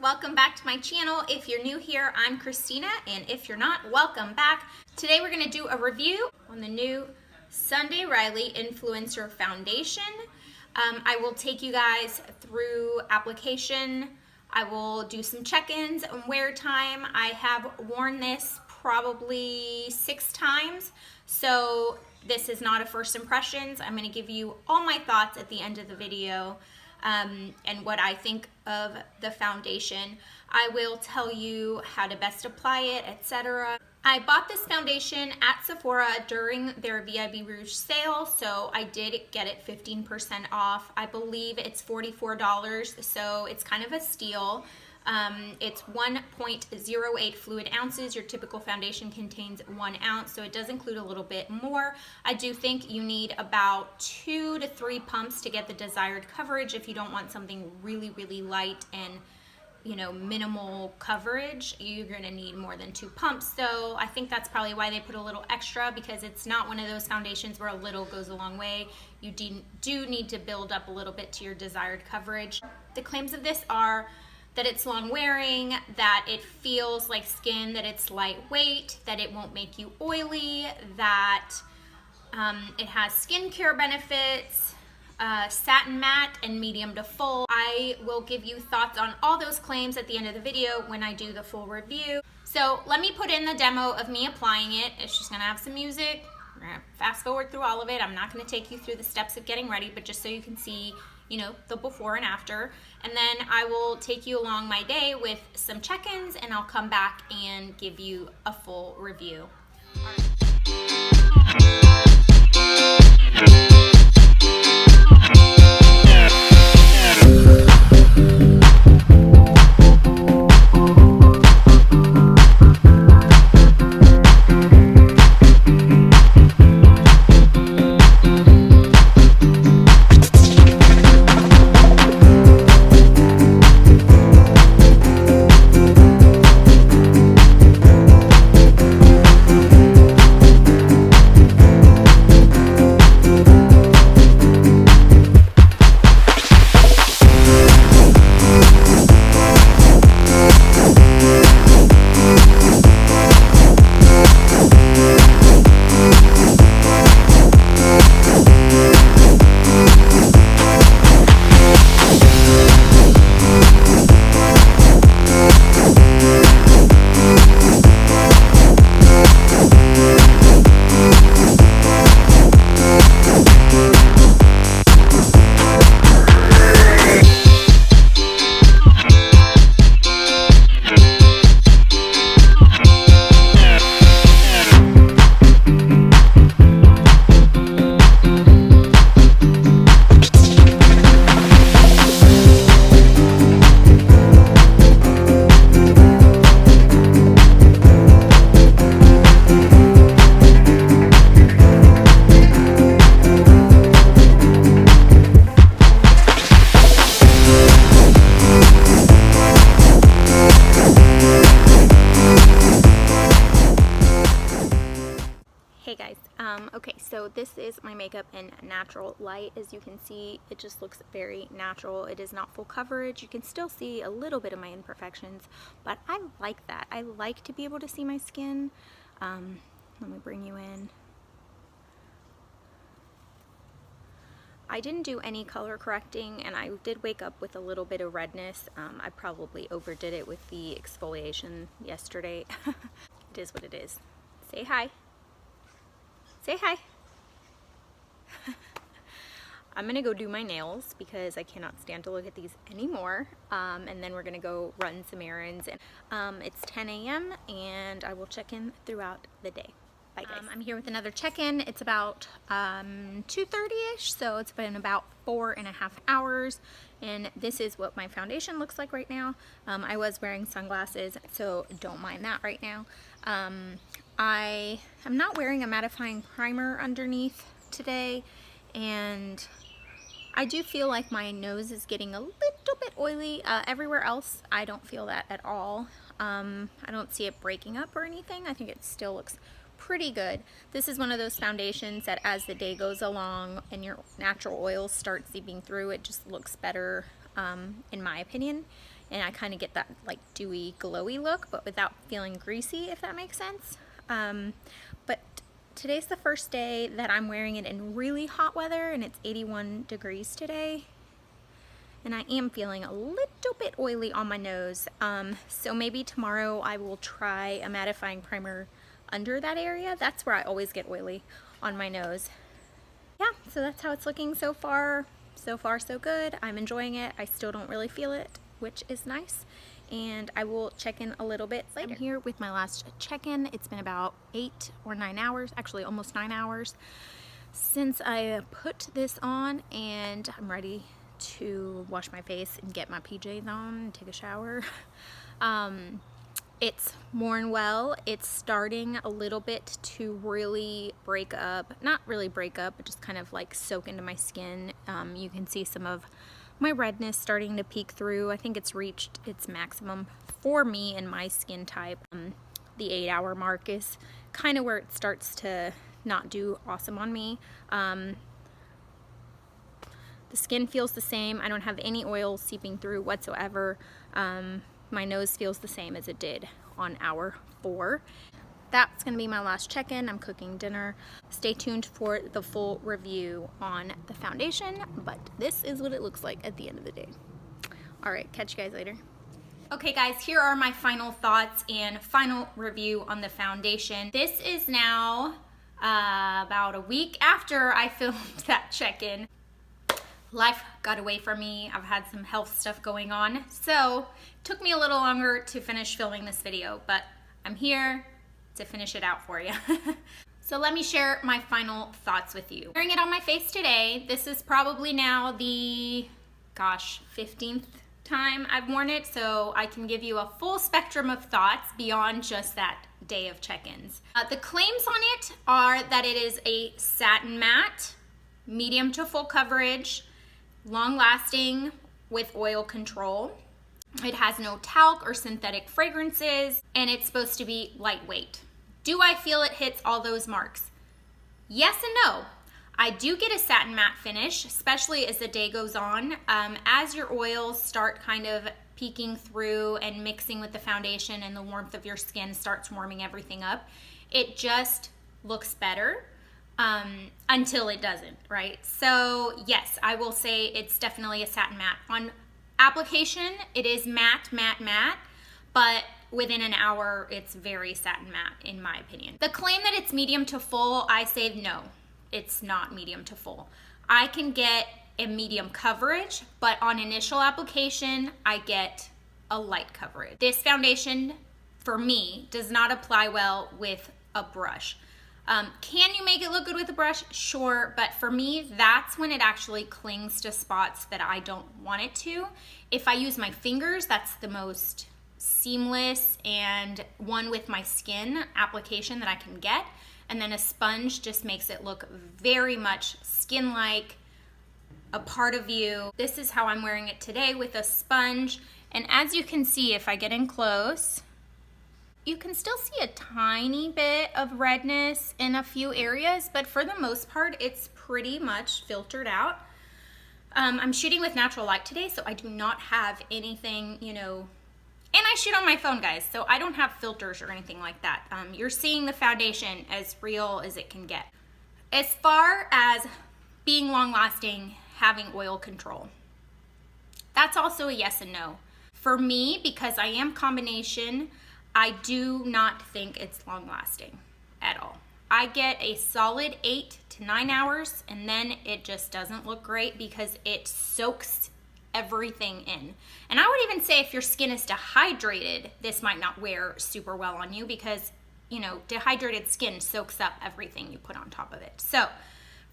welcome back to my channel. If you're new here, I'm Christina, and if you're not, welcome back. Today we're gonna do a review on the new Sunday Riley Influencer Foundation. I will take you guys through application. I will do some check-ins and wear time. I have worn this probably 6 times, so this is not a first impressions. I'm gonna give you all my thoughts at the end of the video. And what I think of the foundation. I will tell you how to best apply it, etc. I bought this foundation at Sephora during their VIB Rouge sale, so I did get it 15% off. I believe it's $44, so it's kind of a steal. It's 1.08 fluid ounces. Your typical foundation contains 1 ounce, so it does include a little bit more. I do think you need about 2 to 3 pumps to get the desired coverage if you don't want something really, really light and minimal coverage. You're gonna need more than 2 pumps. So I think that's probably why they put a little extra, because it's not one of those foundations where a little goes a long way. You do need to build up a little bit to your desired coverage. The claims of this are that it's long wearing, that it feels like skin, that it's lightweight, that it won't make you oily, that it has skincare benefits, satin matte and medium to full. I will give you thoughts on all those claims at the end of the video when I do the full review. So let me put in the demo of me applying it. It's just gonna have some music. We're gonna fast forward through all of it. I'm not gonna take you through the steps of getting ready, but just so you can see the before and after. And then I will take you along my day with some check-ins, and I'll come back and give you a full review. Hey guys, okay, so this is my makeup in natural light. As you can see, it just looks very natural. It is not full coverage. You can still see a little bit of my imperfections, but I like that. I like to be able to see my skin. Let me bring you in. I didn't do any color correcting, and I did wake up with a little bit of redness. I probably overdid it with the exfoliation yesterday. It is what it is. Say hi. Say hi. I'm gonna go do my nails because I cannot stand to look at these anymore. And then we're gonna go run some errands. It's 10 a.m. and I will check in throughout the day. Bye guys. I'm here with another check-in. It's about 2:30ish, so it's been about 4.5 hours. And this is what my foundation looks like right now. I was wearing sunglasses, so don't mind that right now. I am not wearing a mattifying primer underneath today, and I do feel like my nose is getting a little bit oily. Everywhere else, I don't feel that at all. I don't see it breaking up or anything. I think it still looks pretty good. This is one of those foundations that as the day goes along and your natural oils start seeping through, it just looks better in my opinion. and I kind of get that like dewy, glowy look, but without feeling greasy, if that makes sense. But today's the first day that I'm wearing it in really hot weather, and it's 81 degrees today. And I am feeling a little bit oily on my nose. So maybe tomorrow I will try a mattifying primer under that area. That's where I always get oily on my nose. Yeah, so that's how it's looking so far. So far, so good. I'm enjoying it. I still don't really feel it, which is nice. And I will check in a little bit later. I'm here with my last check-in. It's been about 8 or 9 hours, actually almost 9 hours since I put this on, and I'm ready to wash my face and get my PJs on and take a shower. It's worn well. It's starting a little bit to really break up, not really break up, but just kind of like soak into my skin. You can see some of my redness starting to peek through. I think it's reached its maximum for me and my skin type. The 8-hour mark is kind of where it starts to not do awesome on me. The skin feels the same. I don't have any oil seeping through whatsoever. My nose feels the same as it did on hour 4. That's gonna be my last check-in. I'm cooking dinner. Stay tuned for the full review on the foundation, but this is what it looks like at the end of the day. All right, catch you guys later. Okay guys, here are my final thoughts and final review on the foundation. This is now about a week after I filmed that check-in. Life got away from me. I've had some health stuff going on, so it took me a little longer to finish filming this video, but I'm here to finish it out for you. So let me share my final thoughts with you. Wearing it on my face today. This is probably now the, 15th time I've worn it, so I can give you a full spectrum of thoughts beyond just that day of check-ins. The claims on it are that it is a satin matte, medium to full coverage, long lasting with oil control. It has no talc or synthetic fragrances, and it's supposed to be lightweight. Do I feel it hits all those marks? Yes and no. I do get a satin matte finish, especially as the day goes on. As your oils start kind of peeking through and mixing with the foundation and the warmth of your skin starts warming everything up, it just looks better. Until it doesn't, right? So yes, I will say it's definitely a satin matte. On application, it is matte, but within an hour, it's very satin matte, in my opinion. The claim that it's medium to full, I say no, it's not medium to full. I can get a medium coverage, but on initial application, I get a light coverage. This foundation, for me, does not apply well with a brush. Can you make it look good with a brush? Sure, but for me, that's when it actually clings to spots that I don't want it to. If I use my fingers, that's the most seamless and one with my skin application that I can get. And then a sponge just makes it look very much skin-like, a part of you. This is how I'm wearing it today with a sponge. And as you can see, if I get in close, you can still see a tiny bit of redness in a few areas, but for the most part, it's pretty much filtered out. I'm shooting with natural light today, so I do not have anything, and I shoot on my phone, guys, so I don't have filters or anything like that. You're seeing the foundation as real as it can get. As far as being long-lasting, having oil control, that's also a yes and no. For me, because I am combination, I do not think it's long lasting at all. I get a solid 8 to 9 hours, and then it just doesn't look great because it soaks everything in. And I would even say if your skin is dehydrated, this might not wear super well on you because, dehydrated skin soaks up everything you put on top of it. So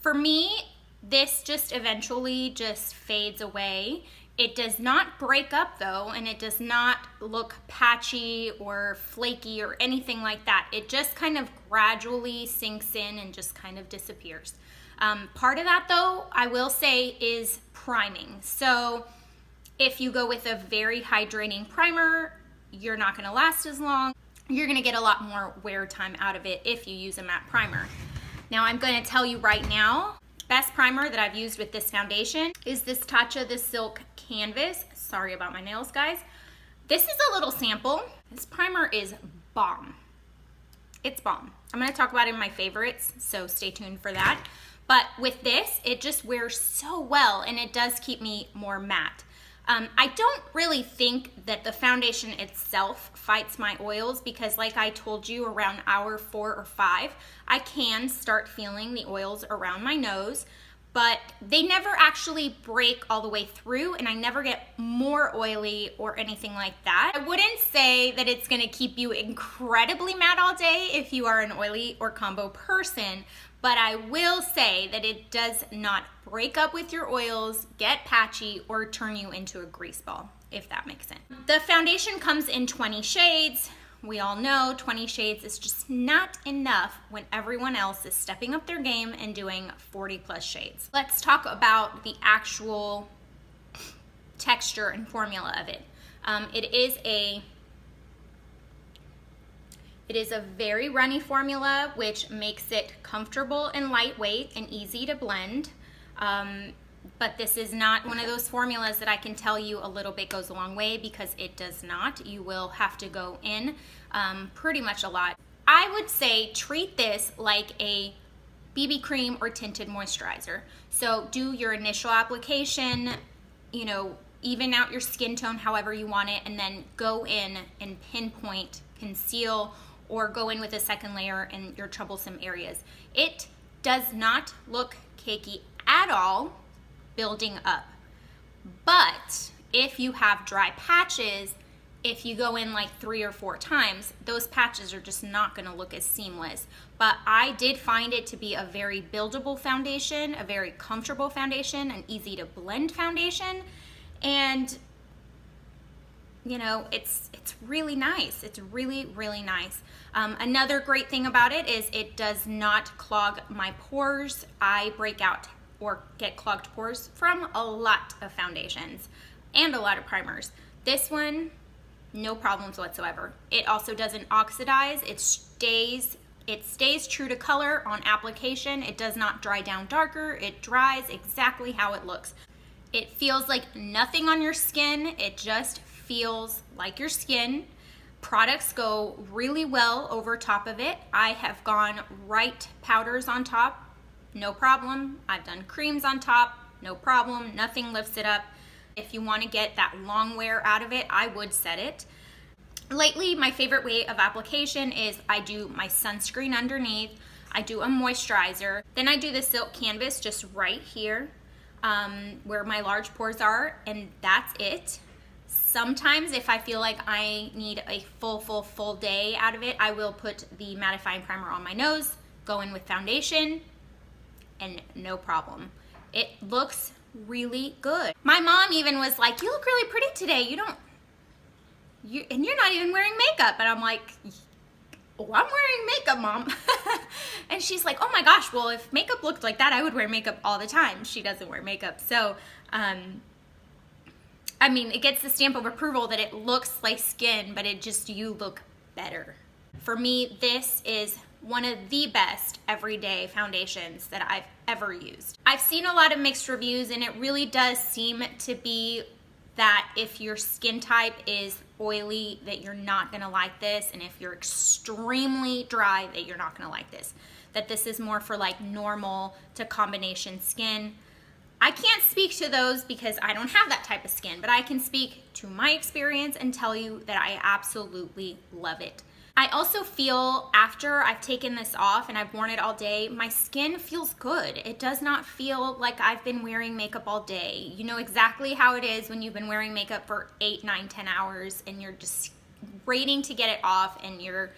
for me, this just eventually just fades away. It does not break up though, and it does not look patchy or flaky or anything like that. It just kind of gradually sinks in and just kind of disappears. Part of that though, I will say, is priming. So if you go with a very hydrating primer, you're not gonna last as long. You're gonna get a lot more wear time out of it if you use a matte primer. Now I'm gonna tell you right now, best primer that I've used with this foundation is this Tatcha The Silk Canvas. Sorry about my nails, guys. This is a little sample. This primer is bomb. It's bomb. I'm gonna talk about it in my favorites, so stay tuned for that. But with this, it just wears so well, and it does keep me more matte. I don't really think that the foundation itself fights my oils, because like I told you, around hour 4 or 5, I can start feeling the oils around my nose, but they never actually break all the way through, and I never get more oily or anything like that. I wouldn't say that it's gonna keep you incredibly matte all day if you are an oily or combo person, but I will say that it does not break up with your oils, get patchy, or turn you into a grease ball, if that makes sense. The foundation comes in 20 shades. We all know 20 shades is just not enough when everyone else is stepping up their game and doing 40 plus shades. Let's talk about the actual texture and formula of it. It is a very runny formula, which makes it comfortable and lightweight and easy to blend. But this is not one of those formulas that I can tell you a little bit goes a long way, because it does not. You will have to go in pretty much a lot. I would say treat this like a BB cream or tinted moisturizer. So do your initial application, you know, even out your skin tone however you want it, and then go in and pinpoint, conceal, or go in with a second layer in your troublesome areas. It does not look cakey at all building up. But if you have dry patches, if you go in like 3 or 4 times, those patches are just not gonna look as seamless. But I did find it to be a very buildable foundation, a very comfortable foundation, an easy to blend foundation, and you know, it's really nice. It's really, really nice. Another great thing about it is it does not clog my pores. I break out or get clogged pores from a lot of foundations and a lot of primers. This one, no problems whatsoever. It also doesn't oxidize. It stays true to color on application. It does not dry down darker. It dries exactly how it looks. It feels like nothing on your skin. It just feels like your skin. Products go really well over top of it. I have gone right powders on top, no problem. I've done creams on top, no problem. Nothing lifts it up. If you want to get that long wear out of it, I would set it. Lately, my favorite way of application is I do my sunscreen underneath, I do a moisturizer, then I do the Silk Canvas just right here where my large pores are, and that's it. Sometimes if I feel like I need a full day out of it, I will put the mattifying primer on my nose, go in with foundation, and no problem. It looks really good. My mom even was like, "You look really pretty today. And you're not even wearing makeup." And I'm like, "Oh, I'm wearing makeup, Mom." And she's like, "Oh my gosh, well, if makeup looked like that, I would wear makeup all the time." She doesn't wear makeup. So, I mean, it gets the stamp of approval that it looks like skin, but you look better. For me, this is one of the best everyday foundations that I've ever used. I've seen a lot of mixed reviews, and it really does seem to be that if your skin type is oily, that you're not gonna like this, and if you're extremely dry, that you're not gonna like this. That this is more for like normal to combination skin. I can't speak to those because I don't have that type of skin, but I can speak to my experience and tell you that I absolutely love it. I also feel after I've taken this off and I've worn it all day, my skin feels good. It does not feel like I've been wearing makeup all day. You know exactly how it is when you've been wearing makeup for 8, 9, 10 hours and you're just waiting to get it off and your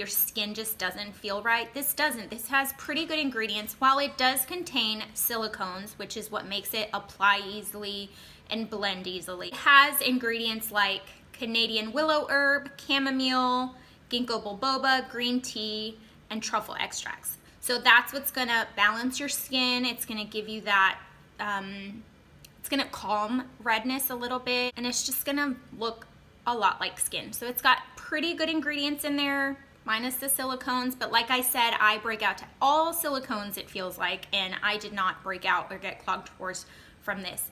skin just doesn't feel right. This doesn't. This has pretty good ingredients. While it does contain silicones, which is what makes it apply easily and blend easily, it has ingredients like Canadian willow herb, chamomile, ginkgo biloba, green tea, and truffle extracts. So that's what's gonna balance your skin. It's gonna give you that, it's gonna calm redness a little bit, and it's just gonna look a lot like skin. So it's got pretty good ingredients in there, minus the silicones, but like I said, I break out to all silicones, it feels like, and I did not break out or get clogged pores from this.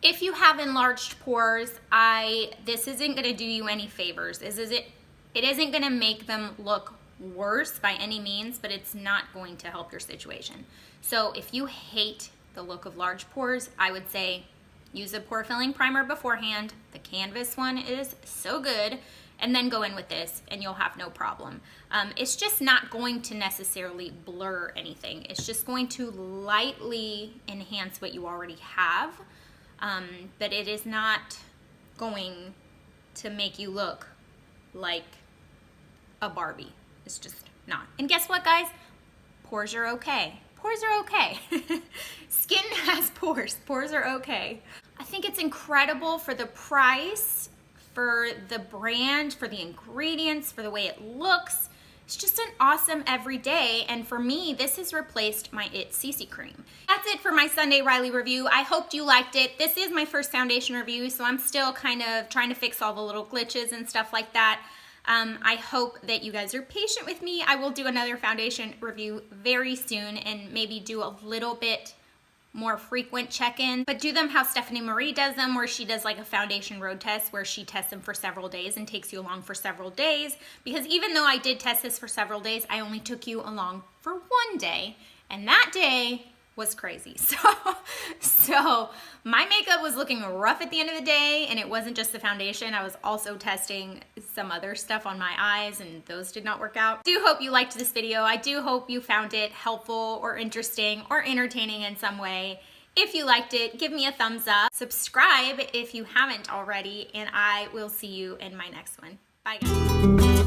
If you have enlarged pores, this isn't gonna do you any favors. It isn't gonna make them look worse by any means, but it's not going to help your situation. So if you hate the look of large pores, I would say use a pore filling primer beforehand. The Canvas one is so good. And then go in with this and you'll have no problem. It's just not going to necessarily blur anything. It's just going to lightly enhance what you already have. But it is not going to make you look like a Barbie. It's just not. And guess what, guys? Pores are okay. Pores are okay. Skin has pores. Pores are okay. I think it's incredible for the price, for the brand, for the ingredients, for the way it looks. It's just an awesome everyday, and for me, this has replaced my It CC Cream. That's it for my Sunday Riley review. I hoped you liked it. This is my first foundation review, so I'm still kind of trying to fix all the little glitches and stuff like that. I hope that you guys are patient with me. I will do another foundation review very soon and maybe do a little bit more frequent check-in, but do them how Stephanie Marie does them, where she does like a foundation road test where she tests them for several days and takes you along for several days. Because even though I did test this for several days, I only took you along for one day, and that day was crazy. So my makeup was looking rough at the end of the day, and it wasn't just the foundation. I was also testing some other stuff on my eyes, and those did not work out. I do hope you liked this video. I do hope you found it helpful or interesting or entertaining in some way. If you liked it, give me a thumbs up. Subscribe if you haven't already, and I will see you in my next one. Bye, guys.